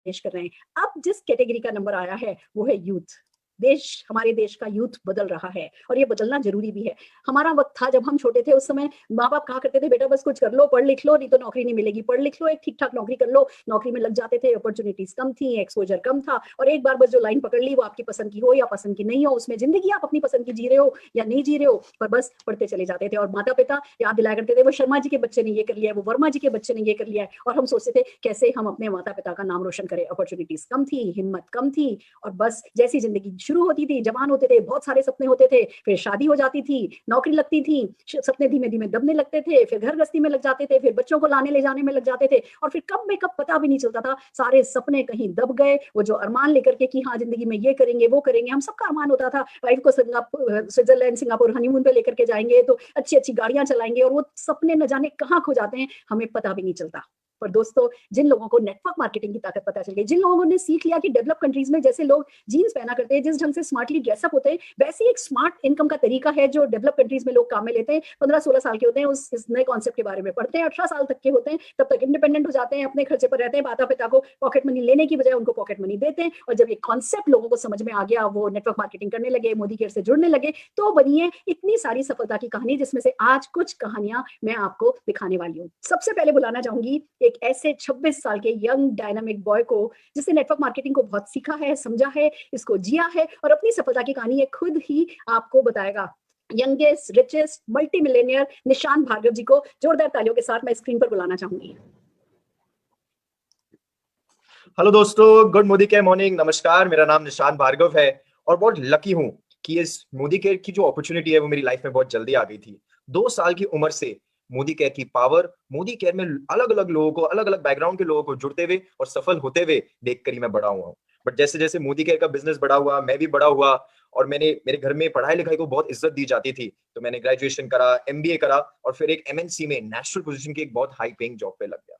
निवेश कर रहे हैं। अब जिस कैटेगरी का नंबर आया है वो है यूथ। हमारे देश का यूथ बदल रहा है और ये बदलना जरूरी भी है। हमारा वक्त था जब हम छोटे थे, उस समय माँ बाप कहा करते थे बेटा बस कुछ कर लो, पढ़ लिख लो, नहीं तो नौकरी नहीं मिलेगी, पढ़ लिख लो, एक ठीक ठाक नौकरी कर लो, नौकरी में लग जाते थे, अपॉर्चुनिटीज कम थी, एक्सपोजर कम था, और एक बार बस जो लाइन पकड़ ली वो आपकी पसंद की हो या पसंद की नहीं हो, उसमें जिंदगी आप अपनी पसंद की जी रहे हो या नहीं जी रहे हो, पर बस पढ़ते चले जाते थे। और माता पिता याद दिलाया करते थे वो शर्मा जी के बच्चे ने ये कर लिया है, वो वर्मा जी के बच्चे ने ये कर लिया है, और हम सोचते थे कैसे हम अपने माता पिता का नाम रोशन करें। अपॉर्चुनिटीज कम थी, हिम्मत कम थी, और बस जैसी जिंदगी शुरू होती थी, जवान होते थे, बहुत सारे सपने होते थे, फिर शादी हो जाती थी, नौकरी लगती थी, सपने धीमे धीमे दबने लगते थे, फिर घर गृहस्थी में लग जाते थे, फिर बच्चों को लाने ले जाने में लग जाते थे, और फिर कब में कब पता भी नहीं चलता था, सारे सपने कहीं दब गए। वो जो अरमान लेकर के कि हाँ जिंदगी में ये करेंगे वो करेंगे, हम सबका अरमान होता था वाइफ को स्विट्जरलैंड सिंगापुर हनीमून पे लेकर के जाएंगे तो अच्छी अच्छी गाड़ियां चलाएंगे, और वो सपने न जाने कहाँ खो जाते हैं, हमें पता भी नहीं चलता। पर दोस्तों, जिन लोगों को नेटवर्क मार्केटिंग की ताकत पता चल गई, जिन लोगों ने सीख लिया कि डेवलप कंट्रीज में जैसे लोग जीन्स पहना करते हैं, जिस ढंग से स्मार्टली ड्रेसअप होते हैं, वैसे एक स्मार्ट इनकम का तरीका है जो डेवलप कंट्रीज में लोग काम में लेते हैं। 15-16 साल के होते हैं, इस नए कॉन्सेप्ट के बारे में पढ़ते हैं, 18 साल तक के होते हैं, तब तक इंडिपेंडेंट हो जाते हैं, अपने खर्चे पर रहते हैं, माता पिता को पॉकेट मनी लेने की बजाय उनको पॉकेट मनी देते हैं। और जब ये कॉन्सेप्ट लोगों को समझ में आ गया, वो नेटवर्क मार्केटिंग करने लगे, मोदी केयर से जुड़ने लगे, तो बनी है इतनी सारी सफलता की कहानी, जिसमें से आज कुछ कहानियां मैं आपको दिखाने वाली हूँ। सबसे पहले बुलाना चाहूंगी एक ऐसे 26 साल के यंग डायनामिक बॉय को, जिसने नेटवर्क मार्केटिंग को बहुत सीखा है, समझा है, इसको जिया है, और अपनी सफलता की कहानी ये खुद ही आपको बताएगा। Youngest richest multimillionaire Nishant Bhargava ji को जोरदार तालियों के साथ मैं स्क्रीन पर बुलाना चाहूंगी। हेलो दोस्तों, गुड मोदी केयर मॉर्निंग। नमस्कार, मेरा नाम निशांत भार्गव है और बहुत लकी हूं कि इस मोदी केयर की जो अपॉर्चुनिटी है वो मेरी लाइफ में बहुत जल्दी आ गई थी। 2 साल की उम्र से मोदी केयर की पावर, मोदी केयर में अलग अलग लोगों को, अलग अलग बैकग्राउंड के लोगों को जुड़ते हुए और सफल होते हुए देखकर ही मैं बड़ा हुआ हूँ। बट जैसे जैसे मोदी केयर का बिजनेस बड़ा हुआ, मैं भी बड़ा हुआ, और मेरे घर में पढ़ाई लिखाई को बहुत इज्जत दी जाती थी, तो मैंने ग्रेजुएशन करा, एमबीए करा, और फिर एक एमएनसी में नेशनल पोजीशन की एक बहुत हाई पेइंग जॉब पे लग गया।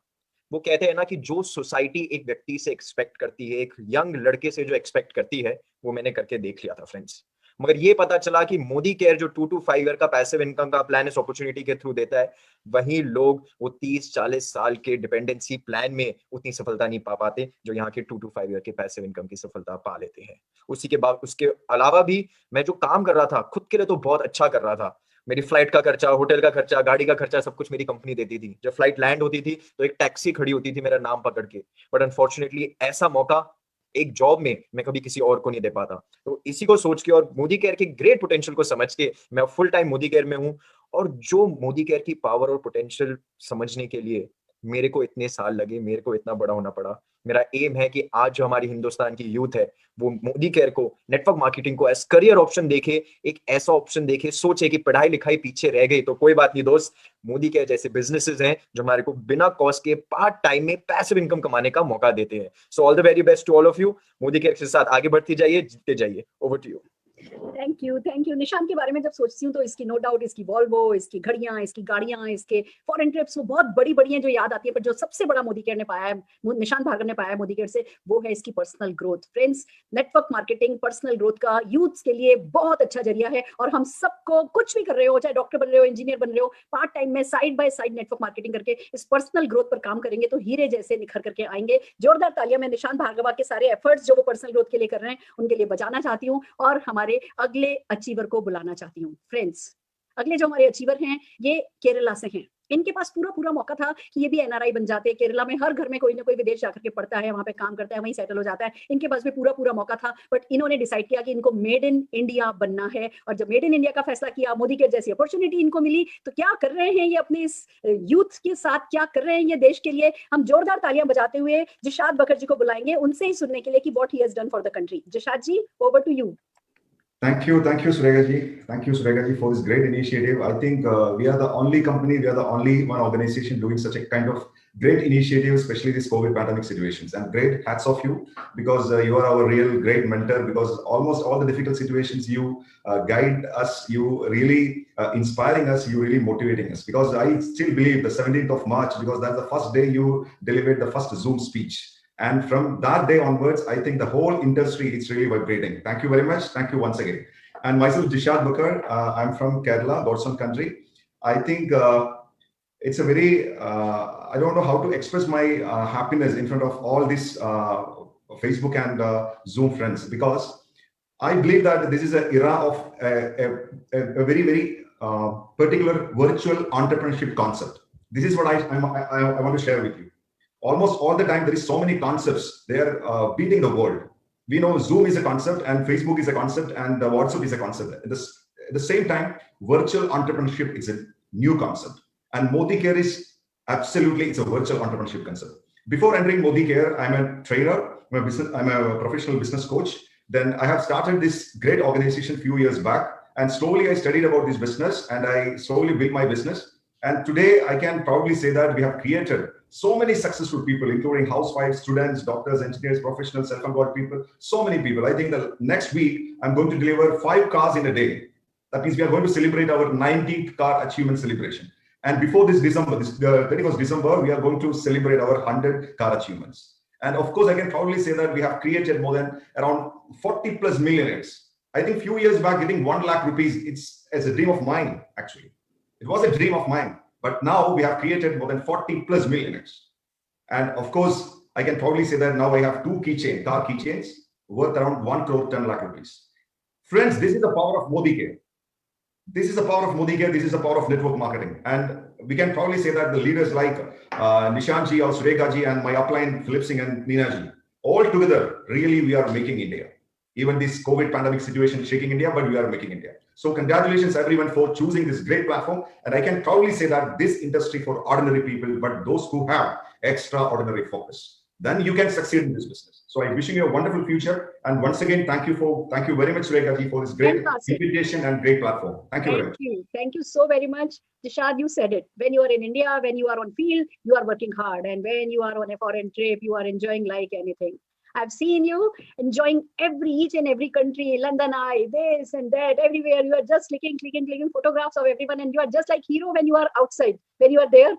वो कहते हैं ना कि जो सोसाइटी एक व्यक्ति से एक्सपेक्ट करती है, एक यंग लड़के से जो एक्सपेक्ट करती है, वो मैंने करके देख लिया था फ्रेंड्स। मगर ये पता चला कि मोदी केयर जो 2 to 5 ईयर का पैसिव इनकम का प्लान इस अपॉर्चुनिटी के थ्रू देता है, वही लोग वो 30-40 साल के डिपेंडेंसी प्लान में उतनी सफलता नहीं पा पाते जो यहाँ के 2 to 5 ईयर के पैसिव इनकम की सफलता पा लेते हैं। उसी के बाद, उसके अलावा भी मैं जो काम कर रहा था खुद के लिए तो बहुत अच्छा कर रहा था। मेरी फ्लाइट का खर्चा, होटल का खर्चा, गाड़ी का खर्चा, सब कुछ मेरी कंपनी देती थी। जब फ्लाइट लैंड होती थी तो एक टैक्सी खड़ी होती थी मेरा नाम पकड़ के। बट अनफॉर्चुनेटली ऐसा मौका एक जॉब में मैं कभी किसी और को नहीं दे पाता। तो इसी को सोच के और मोदी केयर के ग्रेट पोटेंशियल को समझ के मैं फुल टाइम मोदी केयर में हूँ। और जो मोदी केयर की पावर और पोटेंशियल समझने के लिए मेरे को इतने साल लगे, मेरे को इतना बड़ा होना पड़ा। मेरा एम है कि आज जो हमारी हिंदुस्तान की यूथ है वो मोदी केयर को, नेटवर्क मार्केटिंग को एज करियर ऑप्शन देखे, एक ऐसा ऑप्शन देखे, सोचे कि पढ़ाई लिखाई पीछे रह गई तो कोई बात नहीं दोस्त, मोदी केयर जैसे बिजनेसेस हैं जो हमारे को बिना कॉस्ट के पार्ट टाइम में पैसिव इनकम कमाने का मौका देते हैं। So all the very best to all of you. Modicare के साथ आगे बढ़ती जाइए, जीतते जाइए। Over to you. Thank you. Nishant के बारे में जब सोचती हूँ तो इसकी नो डाउट, इसकी वॉल्वो, इसकी घड़ियां, इसकी गाड़ियां, इसके फॉरेन ट्रिप्स, वो बहुत बड़ी बड़ी हैं जो याद आती है, पर जो सबसे बड़ा मोदी केयर ने पाया है, निशांत भार्गव ने पाया है मोदी केयर से, वो है इसकी personal growth. Friends, network marketing personal growth का यूथ के लिए बहुत अच्छा जरिया है, और हम सबको कुछ भी कर रहे हो, चाहे डॉक्टर बन रहे हो, इंजीनियर बन रहे हो, पार्ट टाइम में side by side network marketing करके इस पर्सनल ग्रोथ पर काम करेंगे तो हीरे जैसे निखर करके आएंगे। जोरदार तालियां मैं निशांत भार्गव के सारे एफर्ट्स जो वो पर्सनल ग्रोथ के लिए कर रहे हैं उनके लिए बजाना चाहती हूँ, और हमारे अगले अचीवर को बुलाना चाहती हूँ। फ्रेंड्स, अगले जो हमारे अचीवर हैं ये केरला से हैं। इनके पास पूरा पूरा मौका था कि ये भी एनआरआई बन जाते। केरला में हर घर में कोई ना कोई विदेश जाकर के पढ़ता है, वहां पे काम करता है, वहीं सेटल हो जाता है। इनके पास भी पूरा पूरा मौका था, बट इन्होंने डिसाइड किया कि इनको मेड इन इंडिया बनना है, और जब मेड इन इंडिया का फैसला किया, मोदी के जैसी अपॉर्चुनिटी इनको मिली, तो क्या कर रहे हैं ये अपने इस यूथ के साथ, क्या कर रहे हैं ये देश के लिए। हम जोरदार तालियां बजाते हुए जिशाद बकर जी को बुलाएंगे, उनसे ही सुनने के लिए कि what he has done for the country. Jishad ji, over to you. Thank you, Surega ji. Thank you, Surega ji, for this great initiative. I think we are the only company, we are the only one organization doing such a kind of great initiative, especially this COVID pandemic situations. And great hats off you, because you are our real great mentor. Because almost all the difficult situations you guide us, you really inspiring us, you really motivating us. Because I still believe the 17th of March, because that's the first day you delivered the first Zoom speech. And from that day onwards, I think the whole industry is really vibrating. Thank you very much. Thank you once again. And myself, Jishad Bakar, I'm from Kerala, Godson country. I think it's a very I don't know how to express my happiness in front of all this Facebook and Zoom friends, because I believe that this is an era of a very, very particular virtual entrepreneurship concept. This is what I want to share with you. Almost all the time, there is so many concepts. They are beating the world. We know Zoom is a concept, and Facebook is a concept, and WhatsApp is a concept. At the same time, virtual entrepreneurship is a new concept. And Modi Care is absolutely, it's a virtual entrepreneurship concept. Before entering Modi Care, I'm a trainer, I'm a professional business coach. Then I have started this great organization a few years back, and slowly I studied about this business and I slowly built my business. And today I can proudly say that we have created so many successful people, including housewives, students, doctors, engineers, professionals, self-employed people, so many people. I think the next week I'm going to deliver 5 cars in a day. That means we are going to celebrate our 90th car achievement celebration. And before this December, the 31st December, we are going to celebrate our 100 car achievements. And of course, I can proudly say that we have created more than around 40 plus millionaires. I think a few years back, getting 1 lakh rupees, it's a dream of mine, actually. It was a dream of mine. But now we have created more than 40 plus millionaires. And of course, I can proudly say that now I have 2 car keychains worth around 1 crore 10 lakh rupees. Friends, this is the power of Modi Care. This is the power of Modi Care. This is the power of network marketing. And we can probably say that the leaders like Nishanji or Surekha ji and my upline Philip Singh and Neena ji, all together, really we are making India. Even this COVID pandemic situation shaking India, but we are making India. So congratulations everyone for choosing this great platform. And I can proudly say that this industry for ordinary people, but those who have extraordinary focus, then you can succeed in this business. So I'm wishing you a wonderful future. And once again, thank you very much, Surekha ji, for this great invitation and great platform. Thank you very much. Thank you so very much. Dishad, you said it. When you are in India, when you are on field, you are working hard. And when you are on a foreign trip, you are enjoying like anything. I've seen you enjoying each and every country, London Eye, this and that, everywhere. You are just clicking photographs of everyone. And you are just like hero when you are outside, when you are there,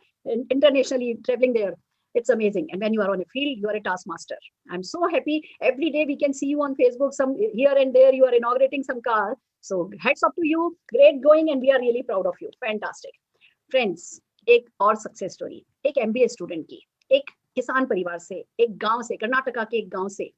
internationally traveling there. It's amazing. And when you are on a field, you are a taskmaster. I'm so happy. Every day we can see you on Facebook, some here and there, you are inaugurating some car. So hats off to you. Great going. And we are really proud of you. Fantastic. Friends, एक और success story, एक MBA student की, एक किसान परिवार से, एक गांव से, कर्नाटका के एक गांव से,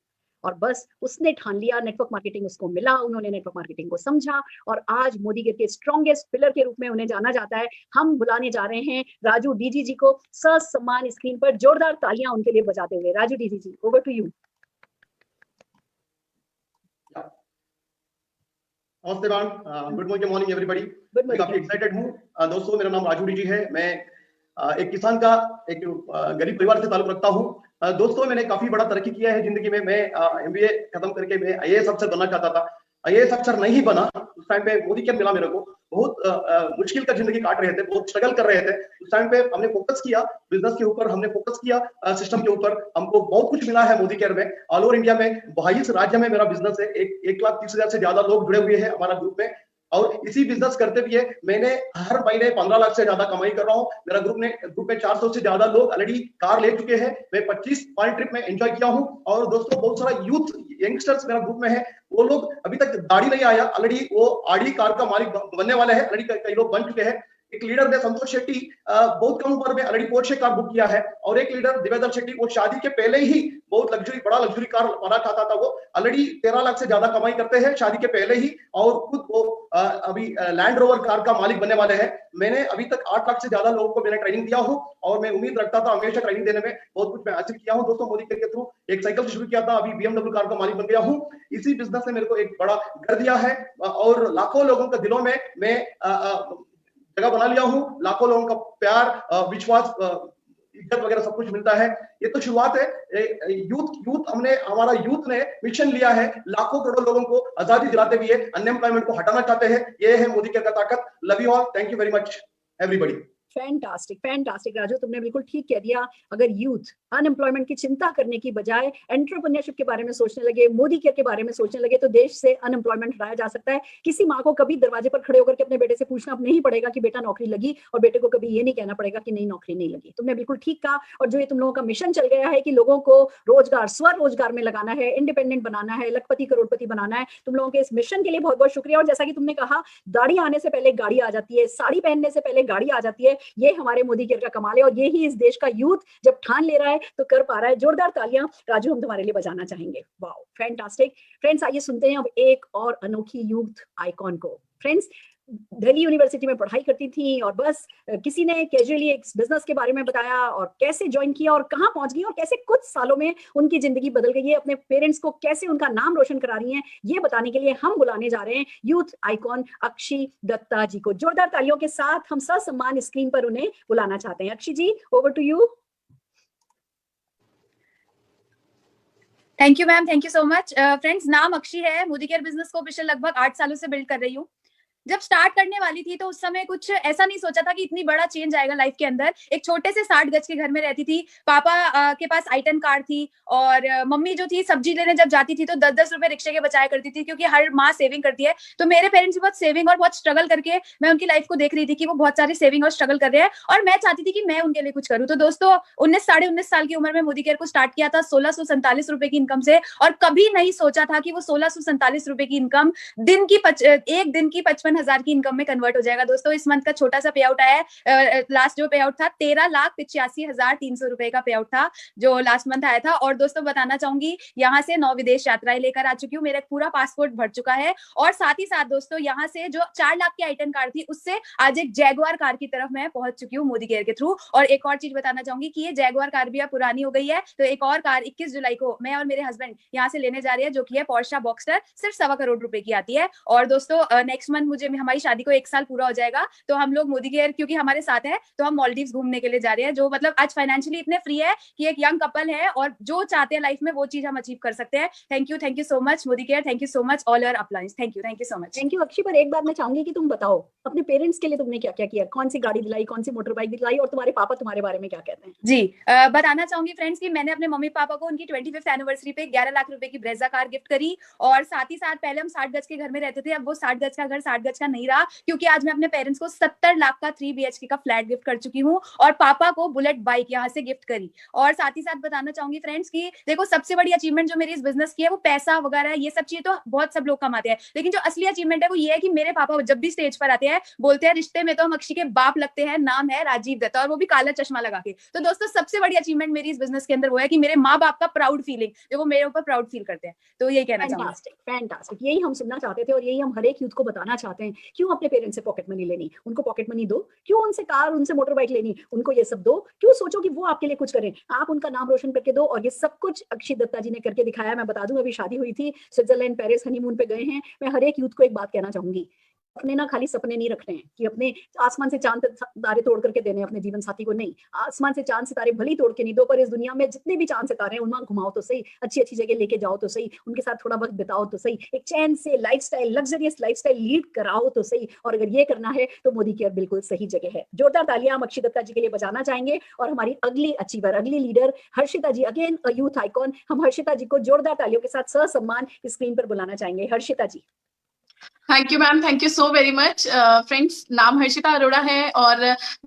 और बस उसने ठान लिया, नेटवर्क मार्केटिंग उसको मिला, उन्होंने नेटवर्क मार्केटिंग को समझा और आज मोदी केयर के स्ट्रॉन्गेस्ट पिलर के रूप में उन्हें जाना जाता है। हम बुलाने जा रहे हैं राजू डीजी जी को, सम्मान स्क्रीन पर जोरदार तालियां उनके लिए बजाते हुए। Raju DG ji, over to you. नमस्ते मैम, गुड मॉर्निंग एवरीबॉडी। काफी एक्साइटेड हूँ दोस्तों। मेरा नाम राजू डीजी है। मैं एक किसान का एक गरीब परिवार से ताल्लुक रखता हूँ। दोस्तों, मैंने काफी बड़ा तरक्की किया है जिंदगी में। मैं MBA खत्म करके मैं IAS अफसर बनना चाहता था। IAS अफसर नहीं बना। उस टाइम पे मोदी केयर मिला मेरे को। बहुत मुश्किल का जिंदगी काट रहे थे, बहुत स्ट्रगल कर रहे थे। उस टाइम पे हमने फोकस किया बिजनेस के ऊपर, हमने फोकस किया सिस्टम के ऊपर। हमको बहुत कुछ मिला है मोदी केयर में। ऑल ओवर इंडिया में 22 राज्य में मेरा बिजनेस है। 1,30,000 से ज्यादा लोग जुड़े हुए हैं हमारा ग्रुप में। और इसी बिजनेस करते हुए मैंने हर महीने 15 लाख से ज्यादा कमाई कर रहा हूँ। मेरा ग्रुप में 400 से ज्यादा लोग ऑलरेडी कार ले चुके हैं। मैं 25 फॉरेन ट्रिप में एंजॉय किया हूँ। और दोस्तों, बहुत सारा यूथ यंगस्टर्स मेरा ग्रुप में है। वो लोग अभी तक गाड़ी नहीं आया, ऑलरेडी वो आडी कार का मालिक बनने वाले हैं। ऑलरेडी कई लोग बन चुके हैं। एक लीडर ने संतोष शेट्टी बहुत कम उम्र में ऑलरेडी पोर्शे कार बुक किया है। और एक लीडर दिव्यादर शेट्टी, वो शादी के पहले ही बहुत बड़ा लग्जरी कार लाना चाहता था। वो ऑलरेडी 13 लाख से ज्यादा कमाई करते हैं शादी के पहले ही। और खुद वो अभी लैंड रोवर कार का मालिक बनने वाले हैं। मैंने अभी तक 8 लाख से ज्यादा लोगों को मैंने ट्रेनिंग दिया हूँ। और मैं उम्मीद रखता था हमेशा ट्रेनिंग देने में, बहुत कुछ मैं हासिल किया हूँ। दोस्तों, मोदी केयर के थ्रू एक साइकिल से शुरू किया था, अभी BMW कार का मालिक बन गया हूँ। इसी बिजनेस ने मेरे को एक बड़ा घर दिया है और लाखों लोगों के दिलों में मैं जगह बना लिया हूँ। लाखों लोगों का प्यार, विश्वास, इज्जत वगैरह सब कुछ मिलता है। ये तो शुरुआत है। हमारा यूथ ने मिशन लिया है लाखों करोड़ों लोगों को आजादी दिलाते हुए अनएम्प्लॉयमेंट को हटाना चाहते हैं। ये है मोदी केयर का ताकत। Love you all, thank you very much everybody. Fantastic Raju, तुमने बिल्कुल ठीक कह दिया। अगर यूथ अनएम्प्लॉयमेंट की चिंता करने की बजाय एंटरप्रेन्योरशिप के बारे में सोचने लगे, मोदी केयर के बारे में सोचने लगे, तो देश से अनएम्प्लॉयमेंट हटाया जा सकता है। किसी माँ को कभी दरवाजे पर खड़े होकर के अपने बेटे से पूछना नहीं पड़ेगा कि बेटा नौकरी लगी, और बेटे को कभी ये नहीं कहना पड़ेगा कि नहीं नौकरी नहीं लगी। तुमने बिल्कुल ठीक कहा। और जो ये तुम लोगों का मिशन चल गया है कि लोगों को रोजगार, स्वरोजगार में लगाना है, इंडिपेंडेंट बनाना है, लखपति करोड़पति बनाना है, तुम लोगों के इस मिशन के लिए बहुत बहुत शुक्रिया। और जैसा कि तुमने कहा, दाढ़ी आने से पहले गाड़ी आ जाती है, साड़ी पहनने से पहले गाड़ी आ जाती है, ये हमारे मोदी केयर का कमाल है और ये ही इस देश का यूथ जब ठान ले रहा है तो कर पा रहा है। जोरदार तालियां राजू हम तुम्हारे लिए बजाना चाहेंगे। Wow, fantastic. फ्रेंड्स, आइए सुनते हैं अब एक और अनोखी यूथ आइकॉन को। फ्रेंड्स, दिल्ली यूनिवर्सिटी में पढ़ाई करती थी और बस किसी ने कैजुअली एक बिजनेस के बारे में बताया और कैसे ज्वाइन किया और कहां पहुंच गई और कैसे कुछ सालों में उनकी जिंदगी बदल गई है। अपने पेरेंट्स को कैसे उनका नाम रोशन करा रही हैं, ये बताने के लिए हम बुलाने जा रहे हैं यूथ आइकॉन अक्षी दत्ता जी को। जोरदार तालियों के साथ हम ससम्मान स्क्रीन पर उन्हें बुलाना चाहते हैं। Akshi ji, over to you. Thank you ma'am, thank you so much. Friends, नाम अक्षी है, मोदी केयर बिजनेस को पिछले लगभग 8 सालों से बिल्ड कर रही हूँ। जब स्टार्ट करने वाली थी तो उस समय कुछ ऐसा नहीं सोचा था कि इतनी बड़ा चेंज आएगा लाइफ के अंदर। एक छोटे से 60 गज के घर में रहती थी। पापा के पास आइटन कार थी और मम्मी जो थी सब्जी लेने जब जाती थी तो 10-10 रुपए रिक्शे के बचाया करती थी, क्योंकि हर माँ सेविंग करती है। तो मेरे पेरेंट्स भी बहुत सेविंग और बहुत स्ट्रगल करके मैं उनकी लाइफ को देख रही थी कि वो बहुत सारी सेविंग और स्ट्रगल कर रहे हैं और मैं चाहती थी कि मैं उनके लिए कुछ करूँ। तो दोस्तों, 19 19.5 साल की उम्र में मोदी केयर को स्टार्ट किया था 1647 रुपए की इनकम से, और कभी नहीं सोचा था कि वो 1647 रुपए की इनकम एक दिन की 55,000 की इनकम में कन्वर्ट हो जाएगा। दोस्तों, इस मंथ का छोटा सा पे आउट आया है। लास्ट जो पे आउट था 13,85,300 रुपए का पे आउट था जो लास्ट मंथ आया था। और दोस्तों, बताना चाहूंगी यहाँ से 9 विदेश यात्राएं लेकर आ चुकी हूँ। मेरा पूरा पासपोर्ट भर चुका है और साथ ही साथ दोस्तों, यहाँ से जो 4 लाख की आइटन कार थी उससे आज एक जैगुआर कार की तरफ मैं पहुंच चुकी हूँ मोदी केयर के थ्रू। और एक और चीज बताना चाहूंगी कि ये जैगुआर कार भी अब पुरानी हो गई है, तो एक और कार 21 जुलाई को मैं और मेरे हस्बैंड यहाँ से लेने जा रहे हैं, जो की है पोर्शा बॉक्सटर, सिर्फ 1.25 करोड़ रुपए की आती है। और दोस्तों, नेक्स्ट मंथ हमारी शादी को 1 साल पूरा हो जाएगा, तो हम लोग मोदी केयर क्योंकि हमारे साथ है तो हम मालदीव्स घूमने के लिए जा रहे हैं, जो मतलब आज फाइनेंशियली इतने फ्री है कि एक यंग कपल है और जो चाहते हैं लाइफ में वो चीज हम अचीव कर सकते हैं। Thank you so much Modi care, thank you so much all your applause, thank you so much. Thank you Akshi. पर एक बात मैं चाहूंगी कि तुम बताओ अपने पेरेंट्स के लिए तुमने क्या क्या किया, कौन सी गाड़ी दिलाई, कौन सी मोटर बाइक दिलाई और तुम्हारे पापा तुम्हारे बारे में क्या कहते हैं? जी, बताना चाहूंगी फ्रेंड्स कि मैंने अपने मम्मी पापा को उनकी 25th एनिवर्सरी पे 11 लाख रुपए की ब्रेजा कार गिफ्ट करी। और साथ ही साथ पहले हम 60 गज के घर में रहते थे, अब वो 60 गज का घर 60 गज का नहीं रहा, क्योंकि आज मैं अपने पेरेंट्स को 70 लाख का 3 BHK का फ्लैट गिफ्ट कर चुकी हूँ और पापा को बुलेट बाइक यहाँ से गिफ्ट करी। और साथ ही साथ बताना चाहूंगी फ्रेंड्स कि देखो, सबसे बड़ी अचीवमेंट जो मेरी इस बिजनेस की है वो पैसा वगैरह ये सब चीजें तो बहुत सब लोग कमाते हैं, लेकिन जो असली अचीवमेंट है वो ये है कि मेरे पापा जब भी स्टेज पर आते हैं बोलते हैं रिश्ते में तो हम अक्षी के बाप लगते हैं, नाम है राजीव दत्ता, और वो भी काला चश्मा लगा के। तो दोस्तों, सबसे बड़ी अचीवमेंट मेरी इस बिजनेस के अंदर वो है कि मेरे माँ बाप का प्राउड फीलिंग, जो वो मेरे ऊपर प्राउड फील करते हैं। तो यही कहना चाहूंगी। फैंटास्टिक, यही हम सुनना चाहते थे और यही हम हर एक यूथ को बताना चाहते हैं। क्यों अपने पेरेंट्स से पॉकेट मनी लेनी, उनको पॉकेट मनी दो। क्यों उनसे कार, उनसे मोटर बाइक लेनी, उनको ये सब दो। क्यों सोचो कि वो आपके लिए कुछ करें, आप उनका नाम रोशन करके दो। और ये सब कुछ अक्षी दत्ता जी ने करके दिखाया। मैं बता दूं, अभी शादी हुई थी, स्विट्जरलैंड पेरिस हनीमून पे गए हैं। मैं हर एक यूथ को एक बात कहना चाहूंगी, अपने ना खाली सपने नहीं रखने हैं कि अपने आसमान से चांद तारे तोड़ करके देने अपने जीवन साथी को, नहीं। आसमान से चांद सितारे भली तोड़ के नहीं दो, पर इस दुनिया में जितने भी चांद सितारे हैं उनमें घुमाओ तो सही, अच्छी अच्छी जगह लेके जाओ तो सही, उनके साथ थोड़ा वक्त बिताओ तो सही, एक चैन से लाइफस्टाइल, लग्जरियस लाइफस्टाइल लीड कराओ तो सही। और अगर ये करना है तो मोदी केयर बिल्कुल सही जगह है। जोरदार तालियां हम अक्षी दत्ता जी के लिए बजाना चाहेंगे। और हमारी अगली अचीवर, अगली leader Harshita ji, again a youth icon, हम हर्षिता जी को जोरदार तालियों के साथ ससम्मान स्क्रीन पर बुलाना चाहेंगे। Harshita ji. Thank you ma'am, thank you so very much. Friends, नाम हर्षिता अरोड़ा है और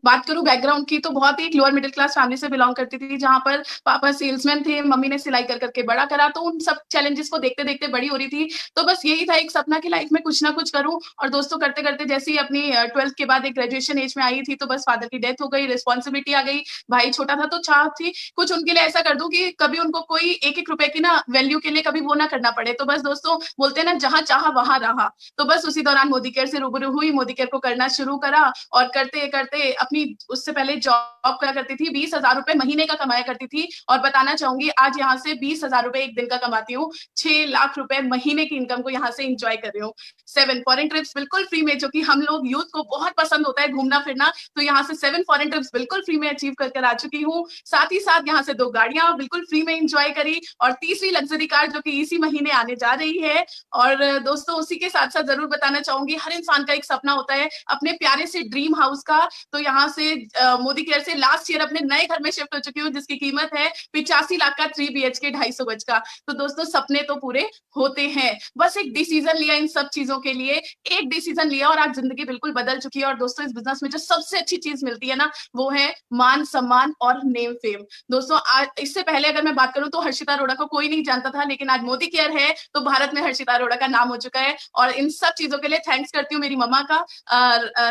बात करूं बैकग्राउंड की तो बहुत ही लोअर मिडिल क्लास फैमिली से बिलोंग करती थी, जहां पर पापा सेल्समैन थे, मम्मी ने सिलाई कर करके बड़ा करा। तो उन सब चैलेंजेस को देखते देखते बड़ी हो रही थी। तो बस यही था एक सपना की लाइफ में कुछ ना कुछ करूं। और दोस्तों, करते करते जैसे ही अपनी 12th के बाद एक ग्रेजुएशन एज में आई थी तो बस फादर की डेथ हो गई, रिस्पॉन्सिबिलिटी आ गई, भाई छोटा था, तो चाह थी कुछ उनके लिए ऐसा कर दूं कि कभी उनको कोई एक एक रुपए की ना वैल्यू के लिए कभी वो ना करना पड़े। तो बस दोस्तों, बोलते हैं ना, जहां चाहा वहां रहा। तो बस उसी दौरान मोदी केयर से रूबरू हुई, मोदी केयर को करना शुरू करा और करते करते अपनी, उससे पहले जॉब करा करती थी, 20,000 रुपए महीने का कमाया करती थी। और बताना चाहूंगी आज यहाँ से 20,000 रुपए एक दिन का कमाती हूँ, 6 लाख रुपए महीने की इनकम को यहाँ से एंजॉय कर रही हूँ। 7 फॉरेन ट्रिप्स बिल्कुल फ्री में, जो कि हम लोग यूथ को बहुत पसंद होता है घूमना फिरना, तो यहाँ से 7 फॉरेन ट्रिप्स बिल्कुल फ्री में अचीव कर आ चुकी हूँ। साथ ही साथ यहाँ से 2 गाड़ियां बिल्कुल फ्री में एंजॉय करी और तीसरी लग्जरी कार जो कि इसी महीने आने जा रही है। और दोस्तों, उसी के साथ साथ जरूर बताना चाहूंगी, हर इंसान का एक सपना होता है अपने प्यारे से ड्रीम हाउस का। तो यहाँ से मोदी केयर से लास्ट ईयर अपने नए घर में शिफ्ट हो चुकी हूँ, जिसकी कीमत है 85 लाख का 3 BHK 250 गज का। तो दोस्तों, सपने तो पूरे होते हैं, बस एक डिसीजन लिया इन सब चीजों के लिए, एक डिसीजन लिया और आज जिंदगी बिल्कुल बदल चुकी है। और दोस्तों, इस बिजनेस में जो सबसे अच्छी चीज मिलती है ना, वो है मान सम्मान और नेम फेम। दोस्तों, आज इससे पहले अगर मैं बात करूं तो हर्षिता अरोड़ा को कोई नहीं जानता था, लेकिन आज मोदी केयर है तो भारत में हर्षिता अरोड़ा का नाम हो चुका है। और इन सब चीजों के लिए थैंक्स करती हूँ मेरी मम्मा का,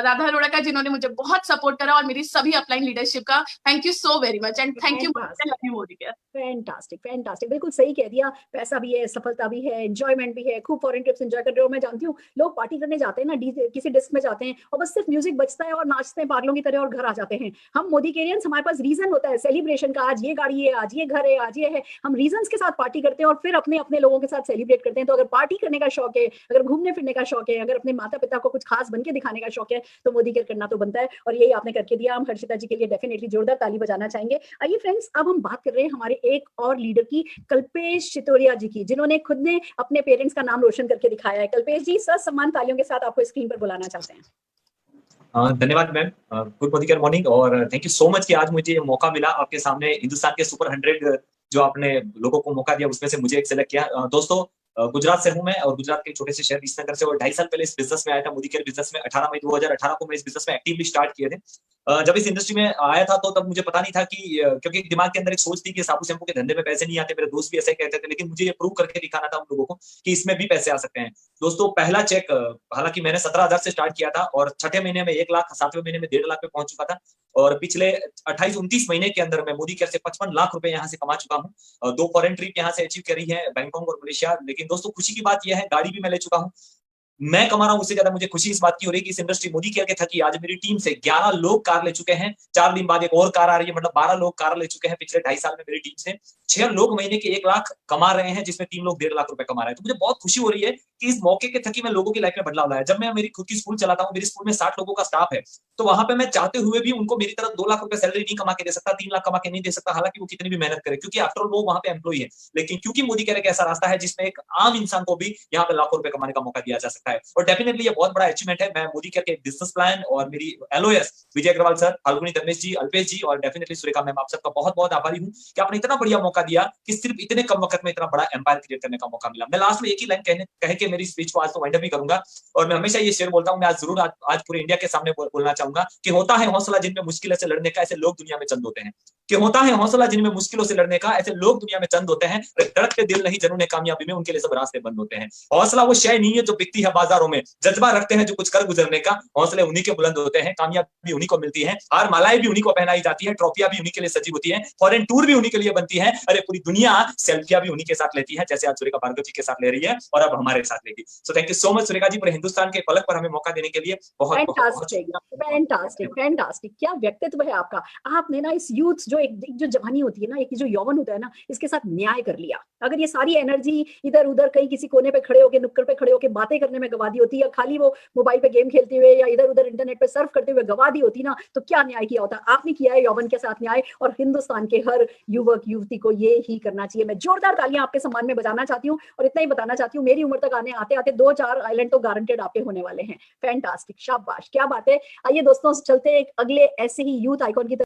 राधा अरोड़ा का, जिन्होंने मुझे बहुत सपोर्ट करा, और मेरी सभी अपलाइन लीडरशिप का। Thank you so very much and thank you Modi care. Fantastic, fantastic, बिल्कुल सही कह दिया। पैसा भी है, सफलता भी है, एंजॉयमेंट भी है, खूब फॉरेन ट्रिप्स एंजॉय कर रहे हो। मैं जानती हूँ लोग पार्टी करने जाते हैं ना, किसी डिस्क में जाते हैं और बस सिर्फ म्यूजिक बजता है और नाचते हैं पागलों की तरह और घर आ जाते हैं। हम मोदी केरियंस, हमारे पास रीजन होता है सेलिब्रेशन का, आज ये गाड़ी है, आज ये घर है, आज ये है। हम रीजंस के साथ पार्टी करते हैं और फिर अपने अपने लोगों के साथ सेलिब्रेट करते हैं। तो अगर पार्टी करने का शौक है, अगर घूमने फिरने का शौक है, अगर अपने माता पिता को कुछ खास बन के दिखाने का शौक है, तो मोदी केयर करना तो बनता है और यही आपने करके दिया। हम हर्षिता जी के लिए डेफिनेटली जोरदार ताली बजाना चाहेंगे। आइए फ्रेंड्स, अब हम बात कर रहे हैं हमारे एक और लीडर की, कल्पेश चितोरिया जी की, जिन्होंने खुद ने अपने पेरेंट्स का नाम रोशन करके दिखाया है। कल्पेश जी, सर सम्मान तालियों के साथ आपको स्क्रीन पर बुलाना चाहते हैं। धन्यवाद ma'am, good Modi care morning, और थैंक यू सो मच कि आज मुझे ये मौका मिला आपके सामने हिंदुस्तान के सुपर 100 जो आपने लोगों को मौका दिया उसमें से मुझे एक सेलेक्ट किया। दोस्तों, गुजरात से हूं मैं और गुजरात के छोटे से शहर विसनगर से, और 2.5 साल पहले इस बिजनेस में आया था, मोदी केयर बिजनेस में। 18 मई 2018 को मैं इस बिजनेस में एक्टिवली स्टार्ट किए थे। जब इस इंडस्ट्री में आया था तो तब मुझे पता नहीं था कि, क्योंकि दिमाग के अंदर एक सोच थी कि साबु शैम्पू के धंधे में पैसे नहीं आते, मेरे दोस्त भी ऐसे कहते थे, लेकिन मुझे ये प्रूव करके दिखाना था उन लोगों को कि इसमें भी पैसे आ सकते हैं। दोस्तों, पहला चेक, हालांकि मैंने 17,000 से स्टार्ट किया था और छठे महीने में 1 लाख, 7वें महीने में 1.5 लाख पे पहुंच चुका था, और पिछले 28-29 महीने के अंदर मैं मोदी केयर से 55 लाख रुपए यहाँ से कमा चुका हूँ। 2 फॉरेन ट्रिप यहाँ से अचीव करी है, बैंकॉक और मलेशिया। लेकिन दोस्तों, खुशी की बात यह है, गाड़ी भी मैं ले चुका हूँ। मैं कमा रहा हूं, उससे ज्यादा मुझे खुशी इस बात की हो रही है कि इस इंडस्ट्री मोदी केयर के थकी आज मेरी टीम से 11 लोग कार ले चुके हैं। 4 दिन बाद एक और कार आ रही है, मतलब 12 लोग कार ले चुके हैं पिछले 2.5 साल में मेरी टीम से। 6 लोग महीने के 1 लाख कमा रहे हैं, जिसमें 3 लोग 1.5 लाख रुपए कमा रहे हैं। तो मुझे बहुत खुशी हो रही है कि इस मौके के थकी मैं लोगों की लाइफ में बदलाव लाया। जब मैं मेरी खुद की स्कूल चलाता हूँ, मेरी स्कूल में 60 लोगों का स्टाफ है, तो वहां पे मैं चाहते हुए भी उनको मेरी तरह 2 लाख रुपए सैलरी नहीं कमा के दे सकता, 3 लाख कमा के नहीं दे सकता, हालांकि वो कितनी भी मेहनत करे, क्योंकि आफ्टर ऑल वो वहां पे एम्प्लॉई है। लेकिन क्योंकि मोदी केयर एक ऐसा रास्ता है जिसमें एक आम इंसान को भी यहाँ पे लाखों रुपए कमाने का मौका दिया जा सकता है, और डेफिनेटली ये बहुत बड़ा अचीवमेंट है। मैं मोदी केयर के बिजनेस प्लान और मेरी LOS विजय अग्रवाल सर, फाल्गुनी धर्मेश जी, अल्पेश जी और डेफिनेटली सुरेखा मैम, आप सबका बहुत बहुत आभारी हूँ कि आपने इतना बढ़िया मौका दिया कि सिर्फ इतने कम वक्त में इतना बड़ा एम्पायर क्रिएट करने का मौका मिला। मैं लास्ट में एक ही लाइन कह के मेरी स्पीच को आज तो वाइंड अप भी करूंगा, और मैं हमेशा ये शेयर बोलता हूँ, मैं आज जरूर आज पूरे इंडिया के सामने बोलना चाहूंगा कि होता है हौसला जिनमें मुश्किलों से लड़ने का, ऐसे लोग दुनिया में चंद होते हैं। कि होता है हौसला जिनमें मुश्किलों से लड़ने का, ऐसे लोग दुनिया में चंद होते हैं। धड़कते दिल नहीं जिन्होंने कामयाबी में, उनके लिए सब रास्ते बंद होते हैं। हौसला वो शय नहीं है जो बिकती है बाजारों में, जज्बा रखते हैं जो कुछ कर गुजरने का, हौसले उन्हीं के बुलंद होते हैं, कामयाबी उन्हीं को मिलती है, हार मालाएं भी उन्हीं को पहनाई जाती है, ट्रॉफियां भी उन्हीं के लिए सजी होती है, फॉरेन टूर भी उन्हीं के लिए बनती है, अरे पूरी दुनिया सेल्फियां भी उन्हीं के साथ लेती है, जैसे आज सुरेखा भार्गव जी के साथ ले रही है और अब हमारे साथ लेगी। So thank you so much Surekha ji, पूरे हिंदुस्तान के पलक पर हमें मौका देने के लिए बहुत फैंटास्टिक, क्या व्यक्तित्व है आपका। आपने ना इस यूथ जो जो जवानी होती है ना, एक जो यौवन होता है ना, इसके साथ न्याय कर लिया। अगर ये सारी एनर्जी इधर उधर कहीं किसी कोने पे खड़े होकर, नुक्कड़ पे खड़े होकर बातें करने में गवा दी होती, या खाली वो मोबाइल पे गेम खेलते हुए या इधर उधर इंटरनेट पे सर्फ करते हुए गवा दी होती ना, तो क्या न्याय किया होता। आपने किया है यौवन के साथ न्याय, और हिंदुस्तान के हर युवक युवती को ये ही करना चाहिए। मैं जोरदार तालियां आपके सम्मान में बजाना चाहती हूँ, और इतना ही बताना चाहती हूँ, मेरी उम्र तक आते आते 2-4 आइलैंड तो गारंटेड आपके होने वाले हैं। फैंटास्टिक, शाबाश, क्या बात है। आइए दोस्तों, चलते एक अगले ऐसे ही यूथ आइकॉन की तरफ।